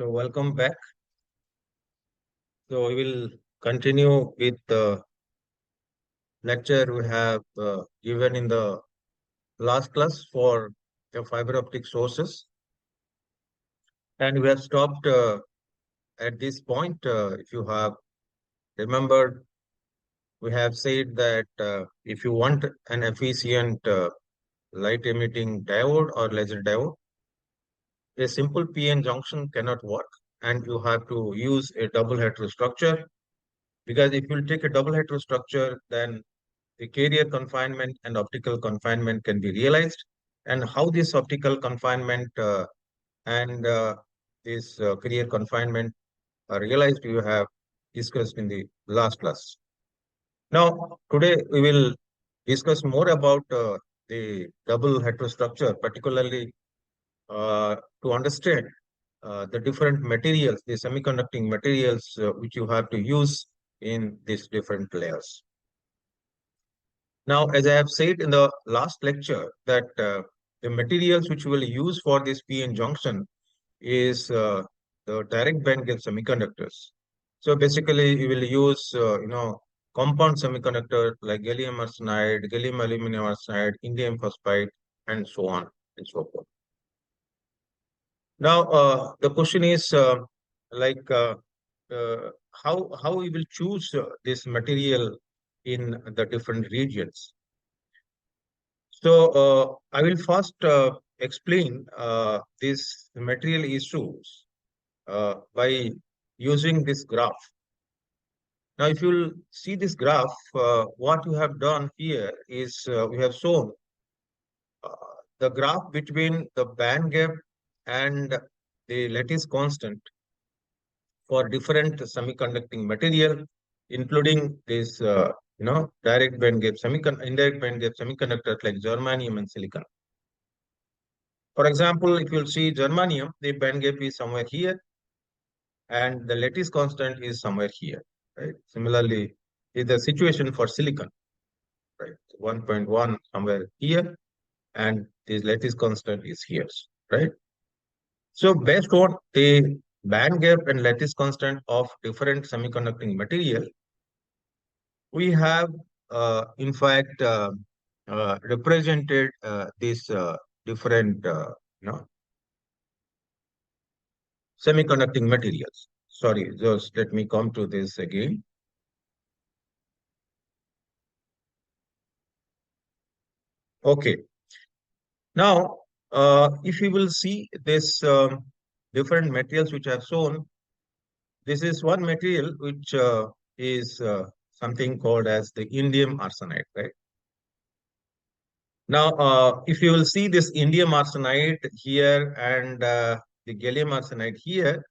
So welcome back. So we will continue with the lecture we have given in the last class for the fiber optic sources. And we have stopped at this point. If you have remembered, we have said that if you want an efficient light emitting diode or laser diode, a simple PN junction cannot work, and you have to use a double heterostructure. Because if you take a double heterostructure, then the carrier confinement and optical confinement can be realized, and how this optical confinement and this carrier confinement are realized, you have discussed in the last class. Now, today we will discuss more about the double heterostructure, particularly to understand the different materials, the semiconducting materials which you have to use in these different layers. Now, as I have said in the last lecture, that the materials which we will use for this PN junction is the direct band gap semiconductors. So basically, we will use compound semiconductor like gallium arsenide, gallium aluminum arsenide, indium phosphide, and so on and so forth. Now, the question is like how we will choose this material in the different regions. So I will first explain these material issues by using this graph. Now, if you see this graph, what we have done here is we have shown the graph between the band gap and the lattice constant for different semiconducting material, including this, direct band gap indirect band gap semiconductors like germanium and silicon. For example, if you'll see germanium, the band gap is somewhere here, and the lattice constant is somewhere here, right? Similarly, is the situation for silicon, right? 1.1 somewhere here, and this lattice constant is here, right? So based on the band gap and lattice constant of different semiconducting material, we have, in fact, represented these different, semiconducting materials. Sorry, just let me come to this again. Okay. Now, if you will see this different materials which I have shown, this is one material which is something called as the indium arsenide, right? Now, if you will see this indium arsenide here and the gallium arsenide here,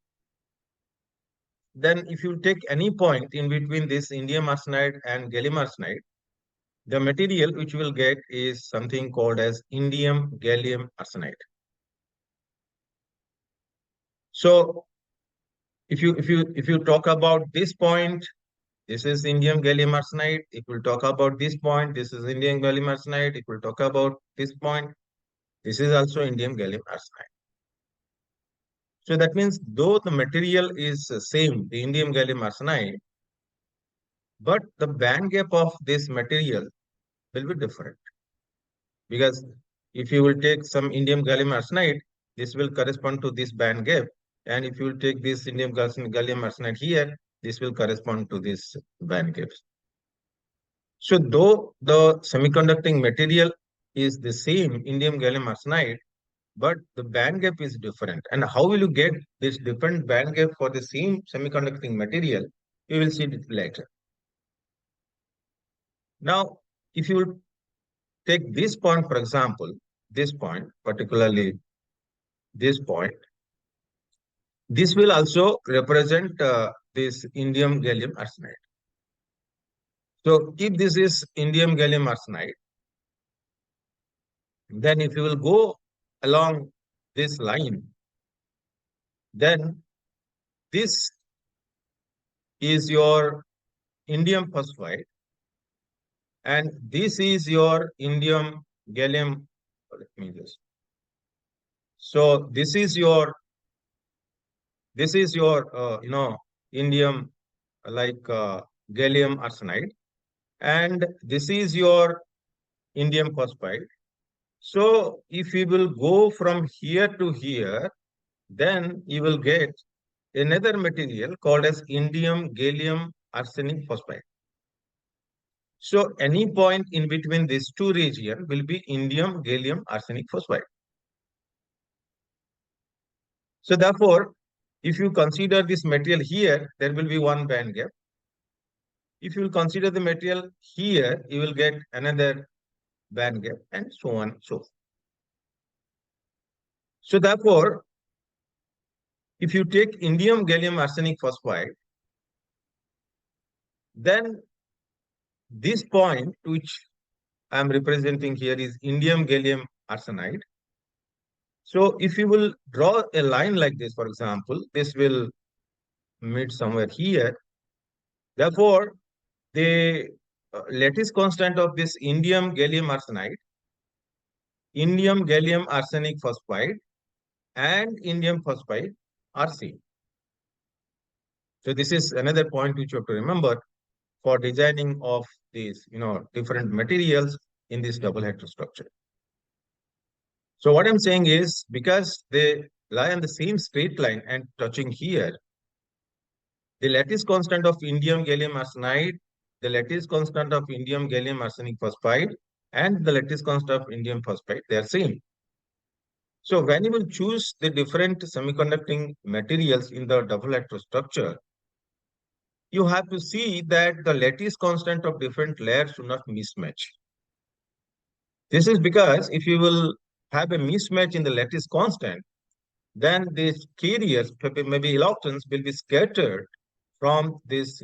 then if you take any point in between this indium arsenide and gallium arsenide, the material which you will get is something called as indium gallium arsenide. So if you talk about this point, this is indium gallium arsenide. If we talk about this point, this is indium gallium arsenide. If we talk about this point, this is also indium gallium arsenide. So that means though the material is same, the indium gallium arsenide, but the band gap of this material will be different. Because if you will take some indium gallium arsenide, this will correspond to this band gap. And if you will take this indium gallium arsenide here, this will correspond to this band gaps. So though the semiconducting material is the same indium gallium arsenide, but the band gap is different. And how will you get this different band gap for the same semiconducting material? We will see it later. Now, if you will take this point, for example, this point, particularly this point, this will also represent this indium gallium arsenide. So if this is indium gallium arsenide, then if you will go along this line, then this is your indium phosphide, and this is your indium gallium. Let me just. So this is this is your, indium, like gallium arsenide, and this is your indium phosphide. So if you will go from here to here, then you will get another material called as indium gallium arsenic phosphide. So any point in between these two regions will be indium gallium arsenic phosphide. So therefore, if you consider this material here, there will be one band gap. If you will consider the material here, you will get another band gap, and so on and so forth. So therefore, if you take indium gallium arsenic phosphide, then this point which I am representing here is indium gallium arsenide. So if you will draw a line like this, for example, this will meet somewhere here. Therefore, the lattice constant of this indium gallium arsenide, indium gallium arsenic phosphide, and indium phosphide are same. So this is another point which you have to remember for designing of these, different materials in this double heterostructure. So what I'm saying is, because they lie on the same straight line and touching here, the lattice constant of indium gallium arsenide, the lattice constant of indium gallium arsenic phosphide, and the lattice constant of indium phosphide, they are same. So when you will choose the different semiconducting materials in the double heterostructure, you have to see that the lattice constant of different layers should not mismatch. This is because if you will have a mismatch in the lattice constant, then these carriers, maybe electrons, will be scattered from this,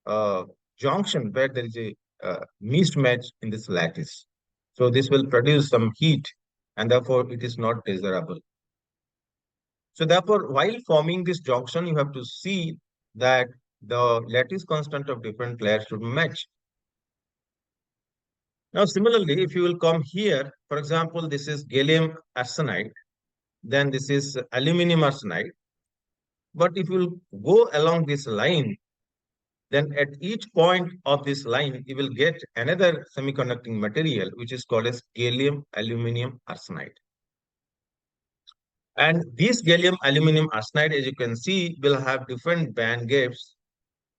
uh, junction where there is a mismatch in this lattice. So this will produce some heat, and therefore it is not desirable. So therefore, while forming this junction, you have to see that the lattice constant of different layers should match. Now, similarly, if you will come here, for example, this is gallium arsenide, then this is aluminum arsenide. But if you go along this line, then at each point of this line, you will get another semiconducting material, which is called as gallium aluminum arsenide. And this gallium aluminum arsenide, as you can see, will have different band gaps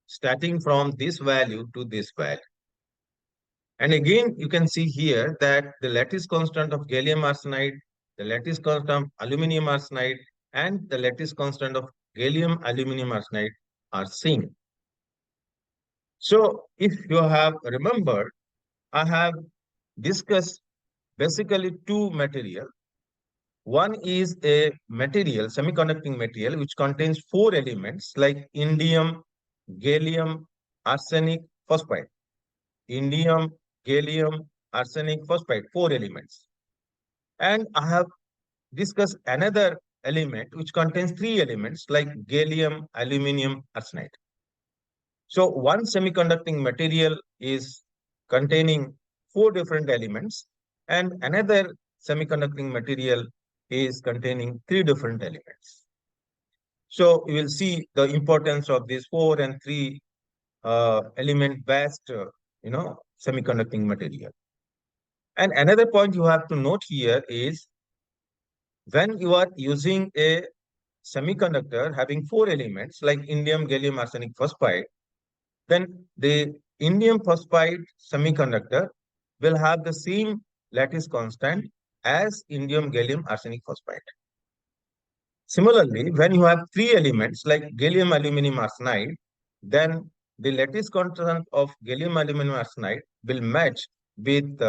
starting from this value to this value. And again, you can see here that the lattice constant of gallium arsenide, the lattice constant of aluminum arsenide, and the lattice constant of gallium aluminum arsenide are same. So if you have remembered, I have discussed basically two material. One is a material, semiconducting material, which contains four elements like indium, gallium, arsenic, phosphide. Indium, gallium, arsenic, phosphide, four elements. And I have discussed another element which contains three elements like gallium, aluminum, arsenide. So one semiconducting material is containing four different elements, and another semiconducting material is containing three different elements. So you will see the importance of these four and three element based, semiconducting material. And another point you have to note here is when you are using a semiconductor having four elements like indium, gallium, arsenic, phosphide, then the indium phosphide semiconductor will have the same lattice constant as indium, gallium, arsenic, phosphide. Similarly, when you have three elements like gallium, aluminum, arsenide, then the lattice constant of gallium, aluminum, arsenide will match with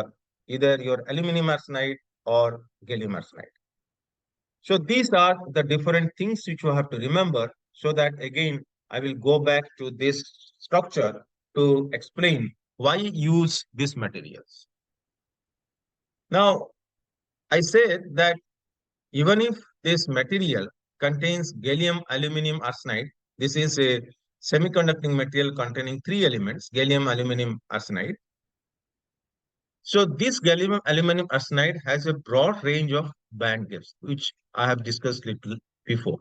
either your aluminum arsenide or gallium arsenide. So these are the different things which you have to remember, so that again, I will go back to this structure to explain why use these materials. Now, I said that even if this material contains gallium aluminum arsenide, this is a semiconducting material containing three elements, gallium aluminum arsenide. So this gallium aluminum arsenide has a broad range of band gaps, which I have discussed little before.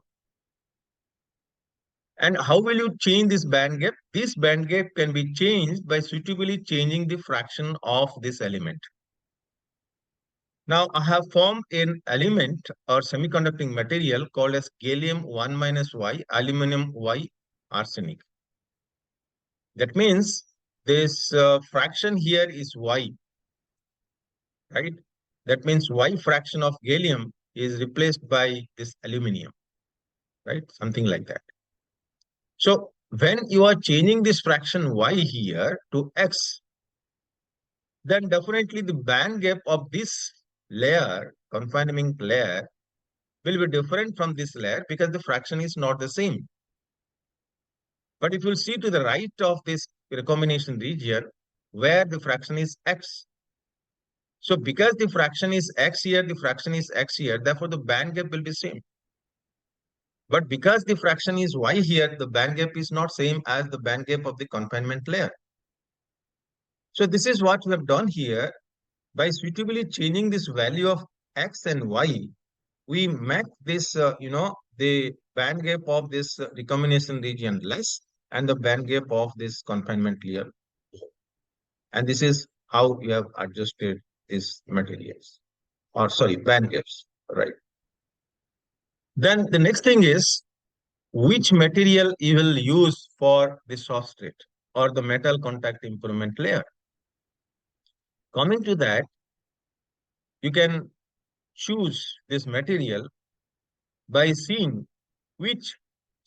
And how will you change this band gap? This band gap can be changed by suitably changing the fraction of this element. Now, I have formed an element or semiconducting material called as gallium 1 minus Y, aluminum Y, arsenic. That means this fraction here is Y, right? That means Y fraction of gallium is replaced by this aluminum, right? Something like that. So when you are changing this fraction Y here to X, then definitely the band gap of this layer, confinement layer, will be different from this layer because the fraction is not the same. But if you see to the right of this recombination region, where the fraction is X, so because the fraction is X here, the fraction is X here, therefore the band gap will be same. But because the fraction is Y here, the band gap is not same as the band gap of the confinement layer. So this is what we have done here. By suitably changing this value of X and Y, we make this, the band gap of this recombination region less and the band gap of this confinement layer. And this is how we have adjusted these materials, or sorry, band gaps, right? Then the next thing is which material you will use for the substrate or the metal contact improvement layer. Coming to that, you can choose this material by seeing which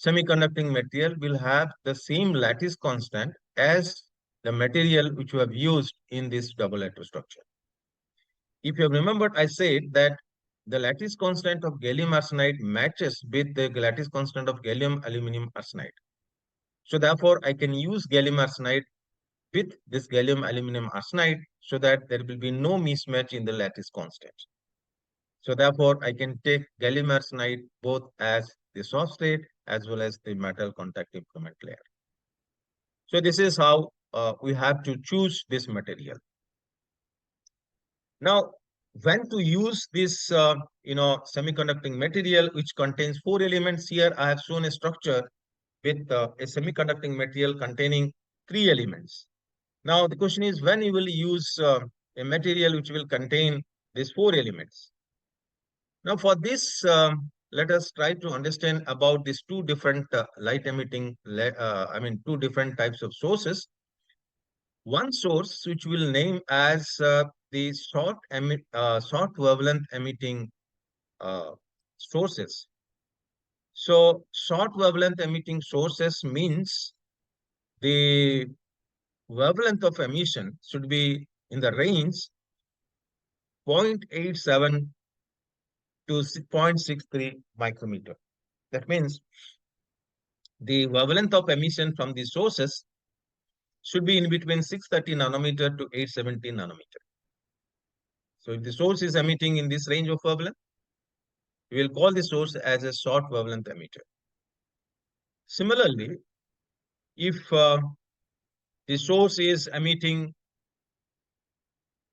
semiconducting material will have the same lattice constant as the material which you have used in this double heterostructure. If you have remembered, I said that the lattice constant of gallium arsenide matches with the lattice constant of gallium aluminum arsenide. So therefore, I can use gallium arsenide with this gallium aluminum arsenide so that there will be no mismatch in the lattice constant. So therefore, I can take gallium arsenide both as the substrate as well as the metal contact improvement layer. So this is how we have to choose this material. Now, when to use this, semiconducting material which contains 4 elements? Here, I have shown a structure with a semiconducting material containing 3 elements. Now, the question is when you will use a material which will contain these 4 elements. Now, for this, let us try to understand about these two different light emitting, two different types of sources. One source which we'll name as the short wavelength emitting sources. So, short wavelength emitting sources means the wavelength of emission should be in the range 0.87 to 0.63 micrometer. That means the wavelength of emission from the sources should be in between 630 nanometer to 870 nanometer. So if the source is emitting in this range of wavelength, we will call the source as a short wavelength emitter. Similarly, if the source is emitting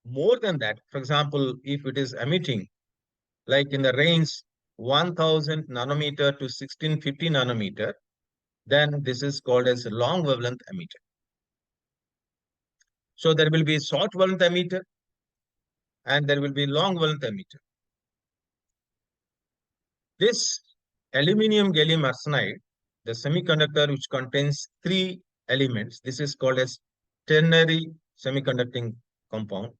more than that, for example, if it is emitting like in the range 1000 nanometer to 1650 nanometer, then this is called as a long wavelength emitter. So there will be short wavelength emitter and there will be long wavelength emitter. This aluminum gallium arsenide, the semiconductor which contains 3 elements, this is called as ternary semiconducting compound,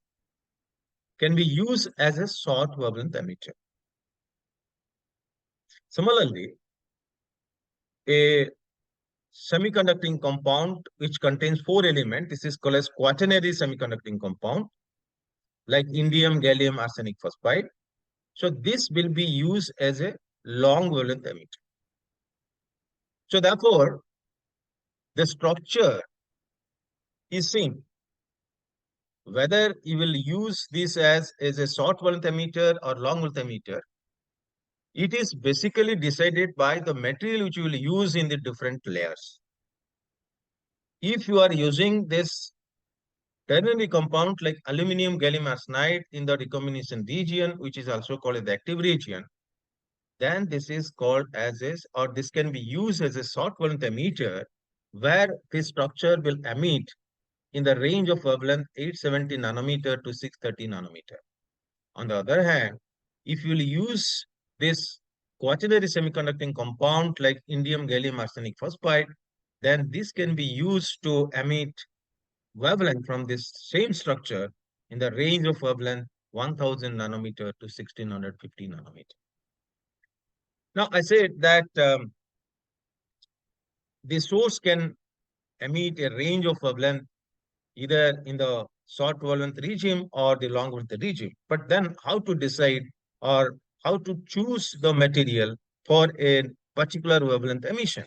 can be used as a short wavelength emitter. Similarly, a semiconducting compound which contains 4 elements, this is called as quaternary semiconducting compound, like indium gallium arsenic phosphide. So this will be used as a long wavelength emitter. So therefore, the structure is same. Whether you will use this as a short wavelength emitter or long wavelength emitter, it is basically decided by the material which you will use in the different layers. If you are using this ternary compound like aluminum gallium arsenide in the recombination region, which is also called the active region, then this is called as a, or this can be used as a short wavelength emitter, where this structure will emit in the range of wavelength 870 nanometer to 630 nanometer. On the other hand, if you will use this quaternary semiconducting compound like indium gallium arsenic phosphide, then this can be used to emit wavelength from this same structure in the range of wavelength 1000 nanometer to 1650 nanometer. Now, I said that the source can emit a range of wavelength either in the short wavelength regime or the long wavelength regime. But then how to decide or how to choose the material for a particular wavelength emission?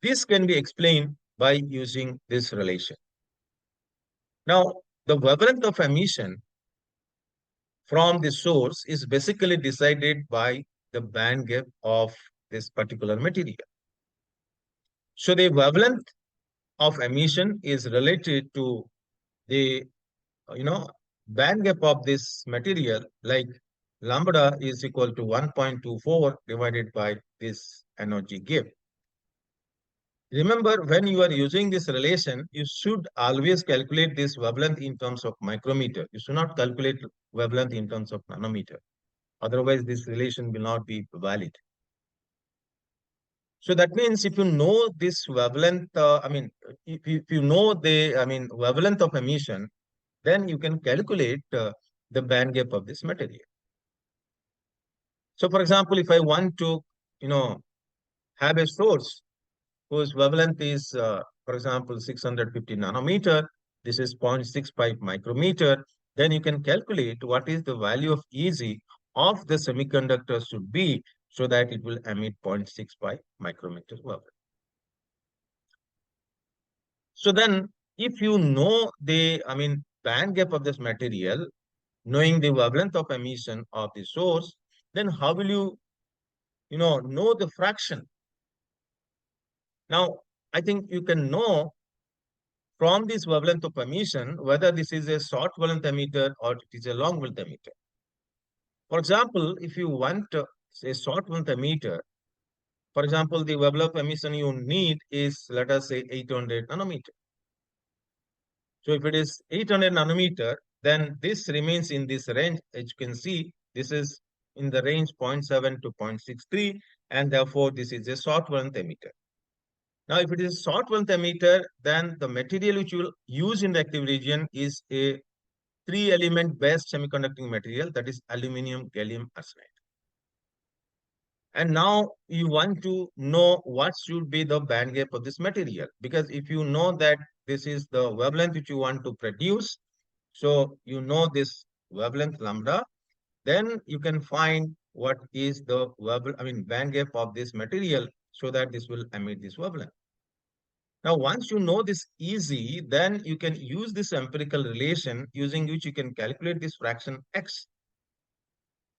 This can be explained by using this relation. Now, the wavelength of emission from the source is basically decided by the band gap of this particular material. So the wavelength of emission is related to the band gap of this material, like lambda is equal to 1.24 divided by this energy gap. Remember, when you are using this relation, you should always calculate this wavelength in terms of micrometer. You should not calculate wavelength in terms of nanometer. Otherwise, this relation will not be valid. So that means if you know this wavelength, if you know the, wavelength of emission, then you can calculate the band gap of this material. So, for example, if I want to, you know, have a source whose wavelength is, for example, 650 nanometer, this is 0.65 micrometer, then you can calculate what is the value of EZ of the semiconductor should be so that it will emit 0.65 micrometer wavelength. So then, if you know the, band gap of this material, knowing the wavelength of emission of the source, then how will you, know the fraction? Now, I think you can know from this wavelength of emission whether this is a short wavelength emitter or it is a long wavelength emitter. For example, if you want a short wavelength emitter, for example, the wavelength of emission you need is, let us say, 800 nanometer. So if it is 800 nanometer, then this remains in this range. As you can see, this is in the range 0.7 to 0.63, and therefore this is a short wavelength emitter. Now, if it is a short wavelength emitter, then the material which you will use in the active region is a three-element based semiconducting material, that is aluminum gallium arsenide. And now you want to know what should be the band gap of this material, because if you know that this is the wavelength which you want to produce, so you know this wavelength lambda, then you can find what is the band gap of this material so that this will emit this wavelength. Now, once you know this easy, then you can use this empirical relation using which you can calculate this fraction x.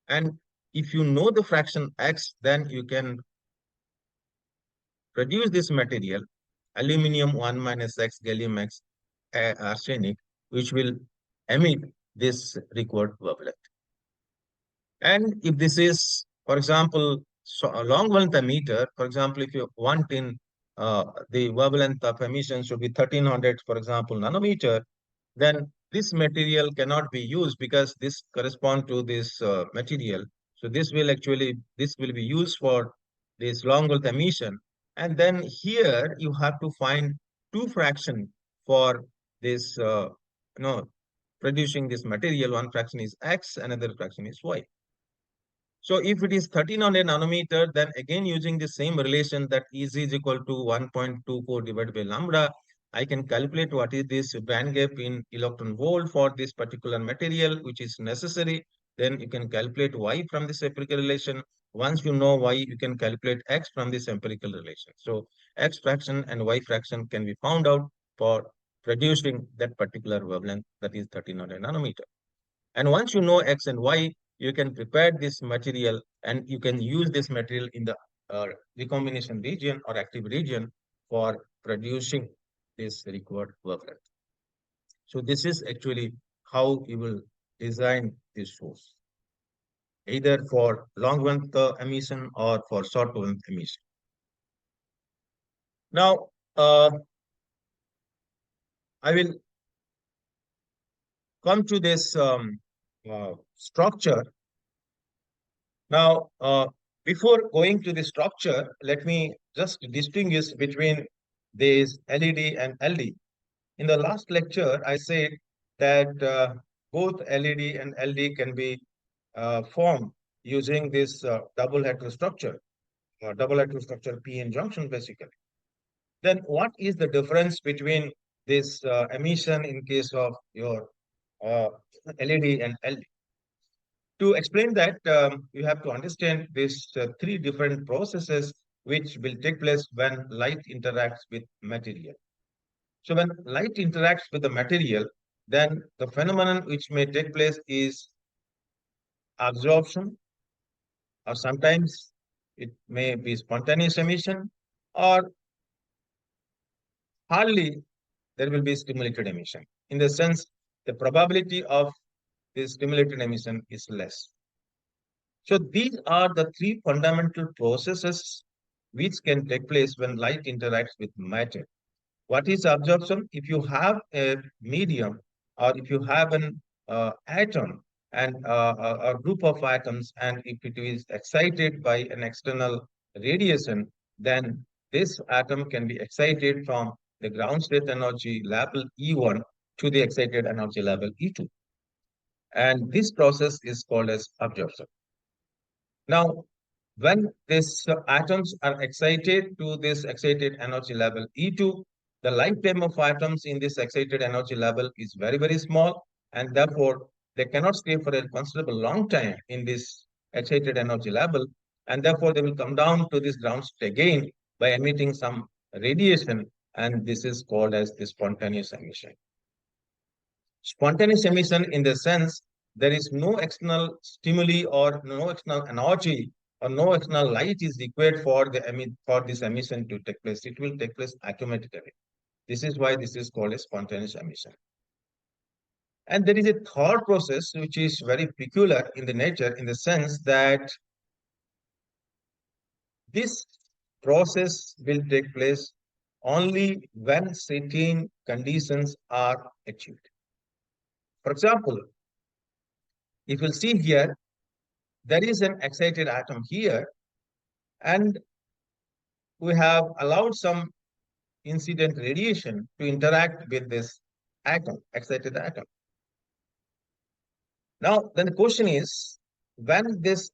And if you know the fraction x, then you can produce this material, aluminum 1 minus x, gallium x, arsenic, which will emit this required wavelength. And if this is, for example, so a long wavelength emitter, for example, if you want in the wavelength of emission should be 1300, for example, nanometer, then this material cannot be used because this correspond to this material. So this will be used for this long wavelength emission. And then here you have to find two fraction for this, producing this material. One fraction is X, another fraction is Y. So if it is 1300 nanometer, then again using the same relation that EZ is equal to 1.24 divided by lambda, I can calculate what is this band gap in electron volt for this particular material, which is necessary. Then you can calculate Y from this empirical relation. Once you know Y, you can calculate X from this empirical relation. So X fraction and Y fraction can be found out for producing that particular wavelength, that is 1300 nanometer. And once you know X and Y, you can prepare this material and you can use this material in the recombination region or active region for producing this required wavelength. So this is actually how you will design this source. either for long wavelength emission or for short wavelength emission. Now, I will come to this structure. Now, before going to the structure, let me just distinguish between this LED and LD. In the last lecture, I said that both LED and LD can be formed using this double heterostructure, double heterostructure p-n junction basically. Then what is the difference between this emission in case of your uh, LED and LD? To explain that, you have to understand these three different processes which will take place when light interacts with material. So when light interacts with the material, then the phenomenon which may take place is absorption, or sometimes it may be spontaneous emission, or hardly there will be stimulated emission. In the sense, the probability of this stimulated emission is less. So these are the three fundamental processes which can take place when light interacts with matter. What is absorption? If you have a medium or if you have an atom and a group of atoms, and if it is excited by an external radiation, then this atom can be excited from the ground state energy level E1 to the excited energy level E2. And this process is called as absorption. Now, when these atoms are excited to this excited energy level E2, the lifetime of atoms in this excited energy level is very, very small, and therefore they cannot stay for a considerable long time in this excited energy level, and therefore they will come down to this ground state again by emitting some radiation, and this is called as the spontaneous emission. Spontaneous emission in the sense there is no external stimuli or no external energy or no external light is required for this emission to take place. It will take place automatically. This is why this is called a spontaneous emission. And there is a third process which is very peculiar in the nature, in the sense that this process will take place only when certain conditions are achieved. For example, if you see here, there is an excited atom here, and we have allowed some incident radiation to interact with this atom, excited atom. Now, then the question is, when this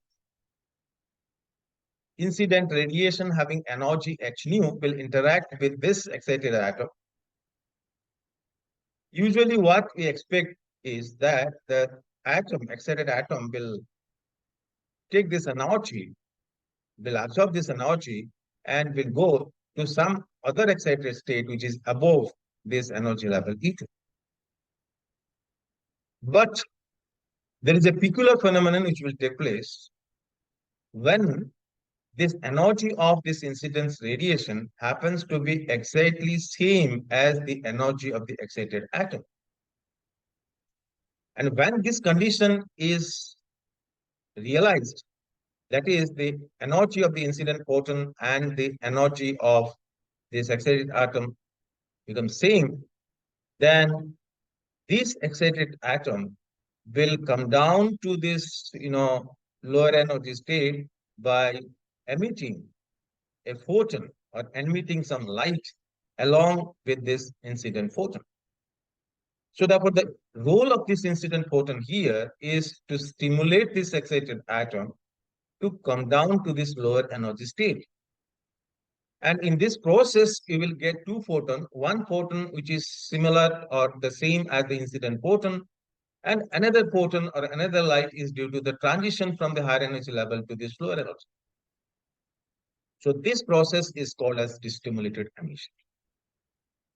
incident radiation having energy h nu will interact with this excited atom, usually what we expect is that the atom, excited atom, will take this energy, will absorb this energy, and will go to some other excited state which is above this energy level E2. But there is a peculiar phenomenon which will take place when this energy of this incidence radiation happens to be exactly same as the energy of the excited atom. And when this condition is realized, that is the energy of the incident photon and the energy of this excited atom become same, then this excited atom will come down to this, lower energy state by emitting a photon or emitting some light along with this incident photon. So therefore, the role of this incident photon here is to stimulate this excited atom to come down to this lower energy state. And in this process, you will get two photons, one photon which is similar or the same as the incident photon, and another photon or another light is due to the transition from the higher energy level to this lower energy. So this process is called as stimulated emission.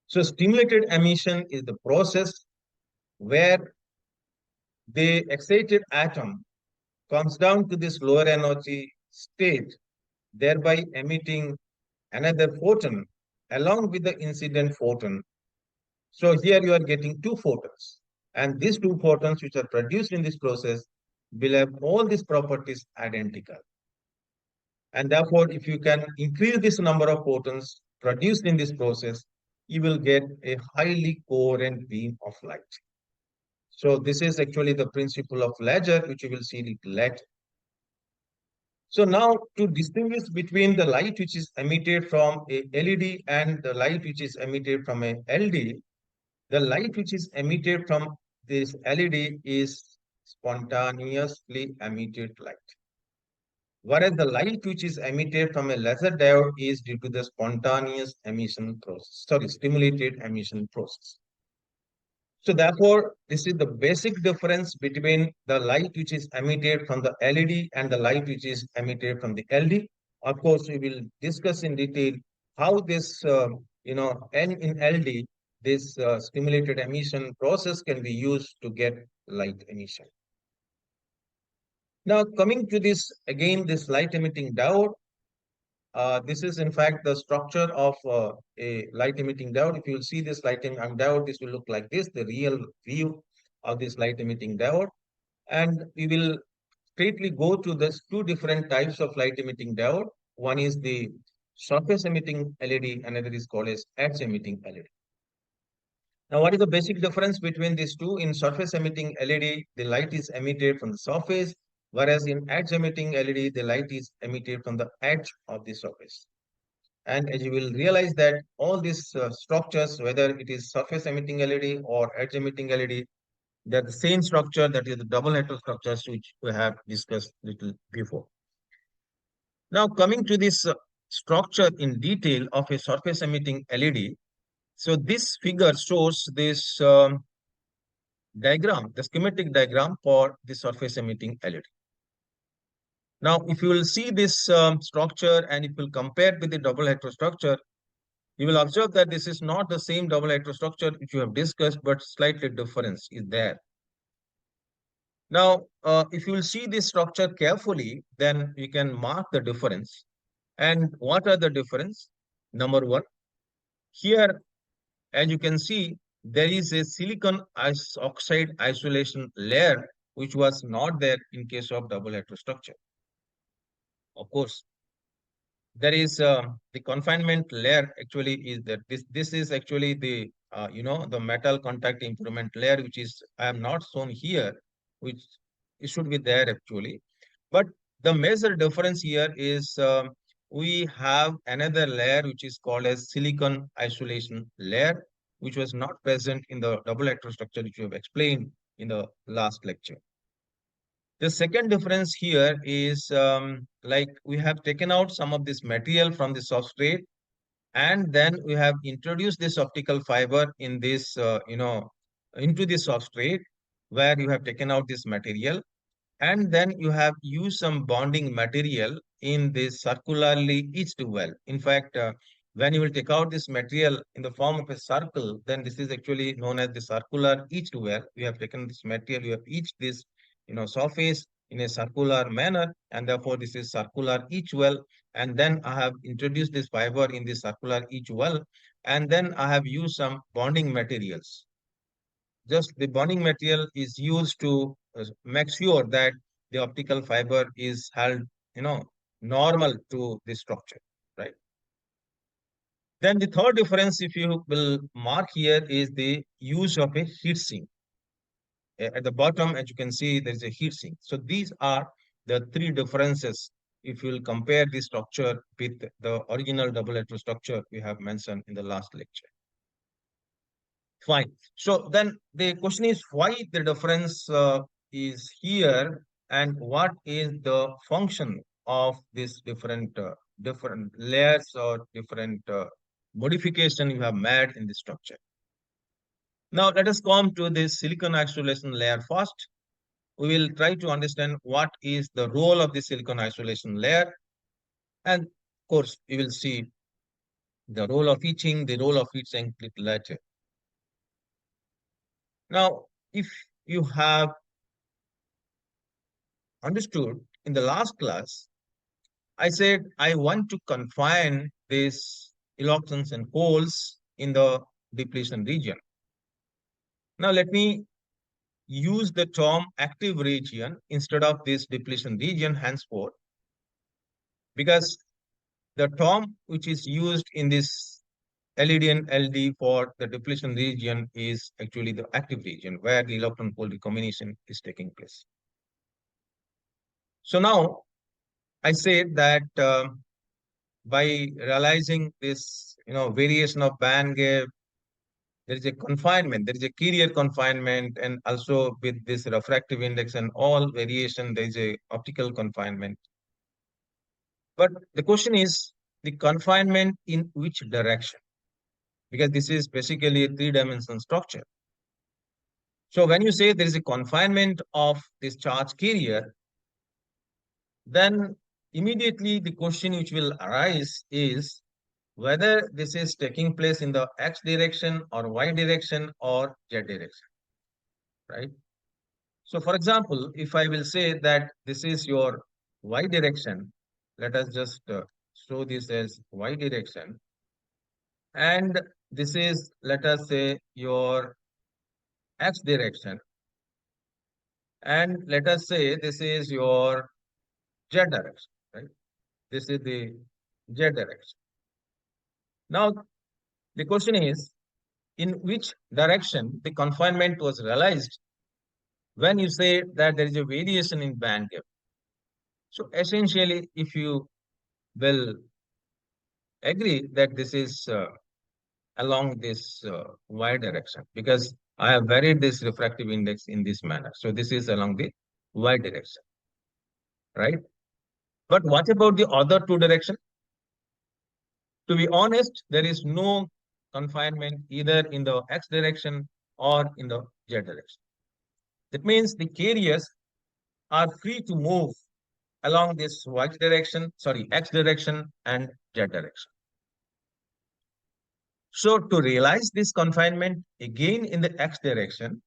So stimulated emission is the process where the excited atom comes down to this lower energy state, thereby emitting another photon along with the incident photon. So here you are getting two photons, and these two photons which are produced in this process will have all these properties identical. And therefore, if you can increase this number of photons produced in this process, you will get a highly coherent beam of light. So this is actually the principle of laser, which you will see little later. So now to distinguish between the light which is emitted from a LED and the light which is emitted from a LD, the light which is emitted from this LED is spontaneously emitted light. Whereas the light which is emitted from a laser diode is due to the spontaneous emission process, sorry, stimulated emission process. So therefore, this is the basic difference between the light which is emitted from the LED and the light which is emitted from the LD. Of course, we will discuss in detail how this, N in LD, this stimulated emission process can be used to get light emission. Now, coming to this, again, this light emitting diode, this is in fact the structure of a light emitting diode. If you will see this light emitting diode, this will look like this, the real view of this light emitting diode. And we will straightly go to this two different types of light emitting diode. One is the surface emitting LED, another is called as edge emitting LED. Now, what is the basic difference between these two? In surface emitting LED, the light is emitted from the surface, whereas in edge emitting LED, the light is emitted from the edge of the surface. And as you will realize that all these structures, whether it is surface emitting LED or edge emitting LED, they're the same structure, that is the double heterostructures which we have discussed little before. Now coming to this structure in detail of a surface emitting LED. So this figure shows this diagram, the schematic diagram for the surface emitting LED. Now, if you will see this structure and if you will compare with the double heterostructure, you will observe that this is not the same double heterostructure which you have discussed, but slightly difference is there. Now, if you will see this structure carefully, then you can mark the difference. And what are the difference? Number one, here, as you can see, there is a silicon oxide isolation layer, which was not there in case of double heterostructure. Of course, there is the confinement layer actually is that this is actually the the metal contact improvement layer, which is I am not shown here, which it should be there actually. But the major difference here is we have another layer which is called as silicon isolation layer, which was not present in the double electrostructure which we have explained in the last lecture. The second difference here is like we have taken out some of this material from the substrate, and then we have introduced this optical fiber in this, into the substrate where you have taken out this material, and then you have used some bonding material in this circularly etched well. In fact, when you will take out this material in the form of a circle, then this is actually known as the circular etched well. You have taken this material, you have etched this, surface in a circular manner, and therefore this is circular etch well. And then I have introduced this fiber in the circular etch well, and then I have used some bonding materials. Just the bonding material is used to make sure that the optical fiber is held, normal to the structure, right? Then the third difference, if you will mark here, is the use of a heat sink. At the bottom, as you can see, there is a heat sink. So these are the three differences if you will compare the structure with the original double heterostructure we have mentioned in the last lecture. Fine. So then the question is why the difference is here, and what is the function of this different layers or different modification you have made in the structure. Now let us come to this silicon isolation layer first. We will try to understand what is the role of the silicon isolation layer, and of course we will see the role of etching, the role of heat sink little later. Now, if you have understood in the last class, I said I want to confine these electrons and holes in the depletion region. Now let me use the term active region instead of this depletion region henceforth, because the term which is used in this LED and LD for the depletion region is actually the active region where the electron hole recombination is taking place. So now I say that by realizing this, variation of band gap, there is a confinement, there is a carrier confinement, and also with this refractive index and all variation, there is a optical confinement. But the question is the confinement in which direction? Because this is basically a three-dimensional structure. So when you say there is a confinement of this charge carrier, then immediately the question which will arise is whether this is taking place in the x direction or y direction or z direction, right? So for example, if I will say that this is your y direction, let us just show this as y direction, and this is, let us say, your x direction, and let us say this is your z direction, right? This is the z direction. Now, the question is, in which direction the confinement was realized when you say that there is a variation in band gap? So essentially, if you will agree that this is along this y direction, because I have varied this refractive index in this manner. So this is along the y direction, right? But what about the other two direction? To be honest, there is no confinement either in the x direction or in the z direction. That means the carriers are free to move along this x direction and z direction. So to realize this confinement again in the x direction,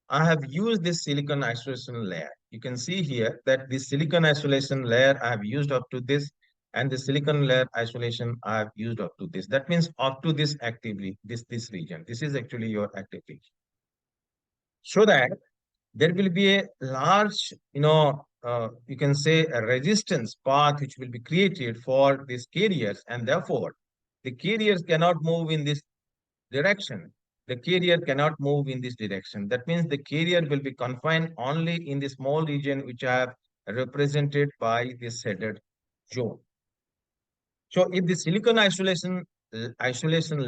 I have used this silicon isolation layer. You can see here that this silicon isolation layer I have used up to this, and the silicon layer isolation I have used up to this. That means up to this actively, this region. This is actually your active region. So that there will be a large, you can say a resistance path which will be created for these carriers, and therefore the carriers cannot move in this direction. The carrier cannot move in this direction. That means the carrier will be confined only in the small region which I have represented by this shaded zone. So if the silicon isolation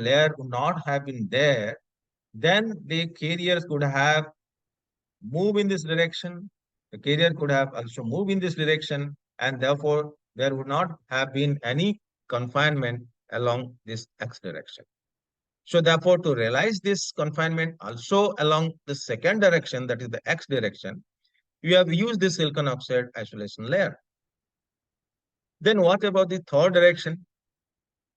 layer would not have been there, then the carriers could have moved in this direction. The carrier could have also moved in this direction, and therefore there would not have been any confinement along this x direction. So therefore, to realize this confinement also along the second direction, that is the x direction, you have used this silicon oxide isolation layer. Then what about the third direction?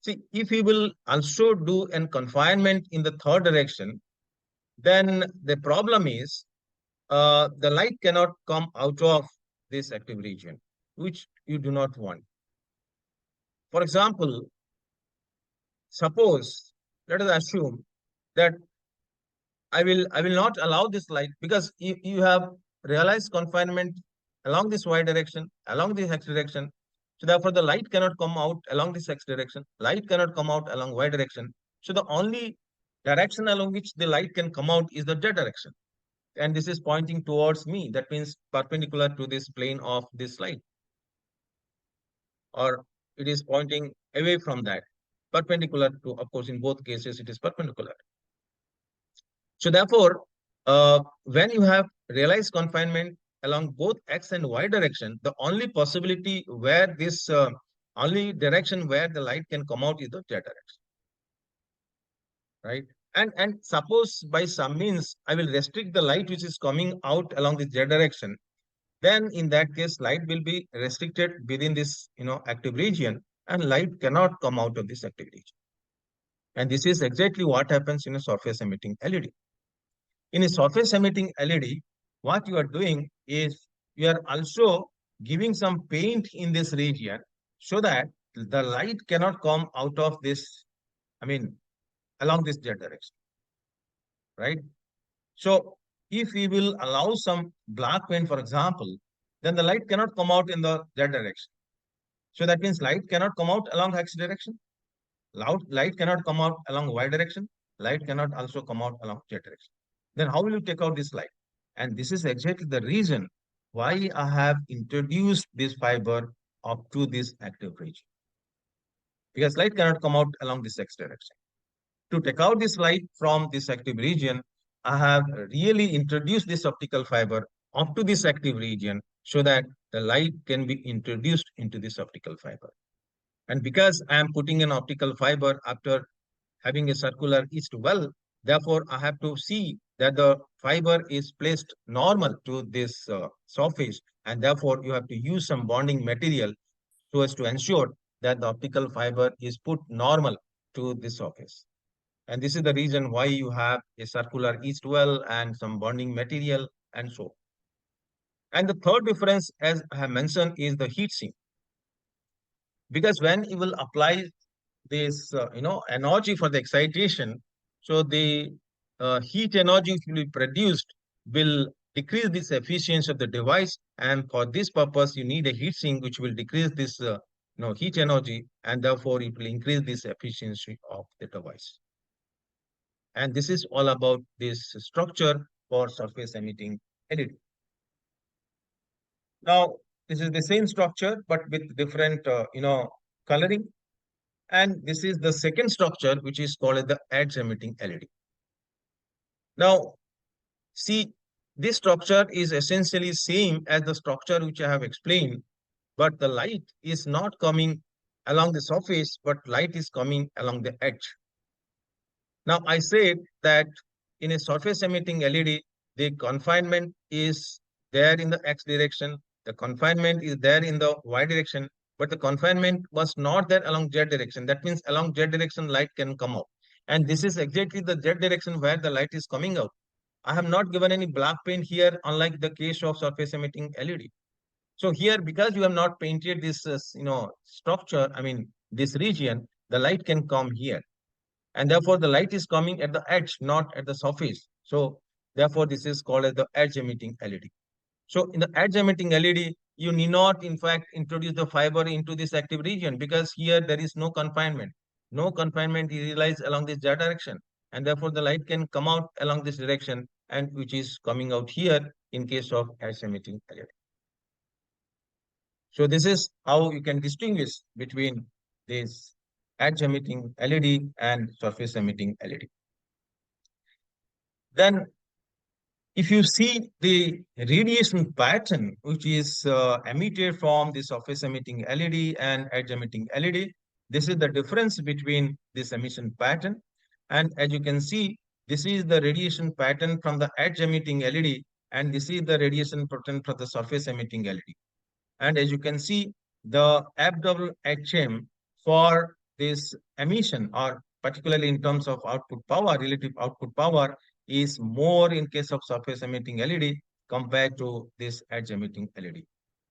See, if you will also do a confinement in the third direction, then the problem is the light cannot come out of this active region, which you do not want. For example, suppose, let us assume that I will not allow this light, because you have realized confinement along this y direction, along this x direction. So therefore, the light cannot come out along this x direction. Light cannot come out along y direction. So the only direction along which the light can come out is the z direction. And this is pointing towards me. That means perpendicular to this plane of this light. Or it is pointing away from that. Perpendicular to, of course, in both cases, it is perpendicular. So therefore, when you have realized confinement along both x and y direction, the only possibility where this only direction where the light can come out is the z direction, right? And suppose by some means I will restrict the light which is coming out along the z direction, then in that case light will be restricted within this active region, and light cannot come out of this active region. And this is exactly what happens in a surface emitting LED. In a surface emitting LED, what you are doing is you are also giving some paint in this region so that the light cannot come out of this, along this z direction, right? So if we will allow some black paint, for example, then the light cannot come out in the Z direction. So that means light cannot come out along X direction. Light cannot come out along Y direction. Light cannot also come out along Z direction. Then how will you take out this light? And this is exactly the reason why I have introduced this fiber up to this active region. Because light cannot come out along this X direction. To take out this light from this active region, I have really introduced this optical fiber up to this active region so that the light can be introduced into this optical fiber. And because I am putting an optical fiber after having a circular east well, therefore I have to see that the fiber is placed normal to this surface, and therefore you have to use some bonding material so as to ensure that the optical fiber is put normal to this surface. And this is the reason why you have a circular east well and some bonding material and so. And the third difference, as I have mentioned, is the heat sink. Because when you will apply this, energy for the excitation, so the heat energy which will be produced will decrease this efficiency of the device. And for this purpose, you need a heat sink which will decrease this, heat energy, and therefore it will increase this efficiency of the device. And this is all about this structure for surface emitting LED. Now, this is the same structure, but with different, coloring. And this is the second structure, which is called the edge emitting LED. Now, see, this structure is essentially same as the structure which I have explained, but the light is not coming along the surface, but light is coming along the edge. Now, I said that in a surface emitting LED, the confinement is there in the X direction, the confinement is there in the Y direction, but the confinement was not there along Z direction. That means along Z direction, light can come out. And this is exactly the Z direction where the light is coming out. I have not given any black paint here, unlike the case of surface emitting LED. So here, because you have not painted this, structure, I mean, this region, the light can come here, and therefore the light is coming at the edge, not at the surface. So therefore this is called as the edge emitting LED. So in the edge emitting LED, you need not in fact introduce the fiber into this active region, because here there is no confinement. No confinement is realized along this Z direction, and therefore the light can come out along this direction, and which is coming out here in case of edge emitting LED. So this is how you can distinguish between this edge emitting LED and surface emitting LED. Then if you see the radiation pattern which is emitted from the surface emitting LED and edge emitting LED, this is the difference between this emission pattern. And as you can see, this is the radiation pattern from the edge emitting LED, and this is the radiation pattern from the surface emitting LED. And as you can see, the FWHM for this emission, or particularly in terms of output power, relative output power, is more in case of surface emitting LED compared to this edge emitting LED.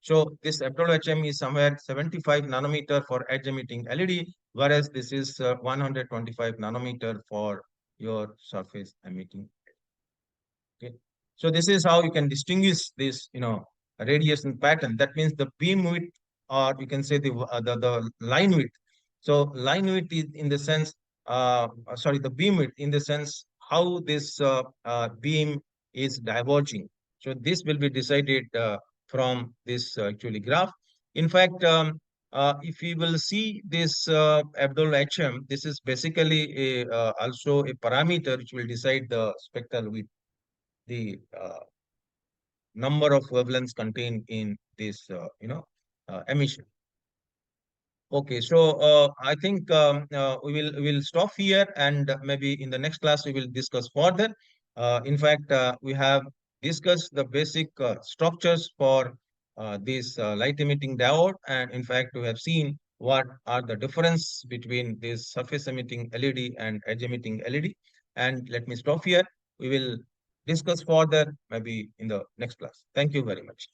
So this FWHM is somewhere 75 nanometer for edge emitting LED, whereas this is 125 nanometer for your surface emitting. Okay. So this is how you can distinguish this, radiation pattern. That means the beam width, or you can say the line width. So line width is in the sense, sorry, the beam width in the sense how this beam is diverging. So this will be decided from this actually graph. In fact, if we will see this Abdul HM, this is basically also a parameter which will decide the spectral width, the number of wavelengths contained in this, emission. Okay, so I think we will stop here, and maybe in the next class we will discuss further. In fact, we have discussed the basic structures for this light emitting diode, and in fact we have seen what are the difference between this surface emitting LED and edge emitting LED. And let me stop here. We will discuss further maybe in the next class. Thank you very much.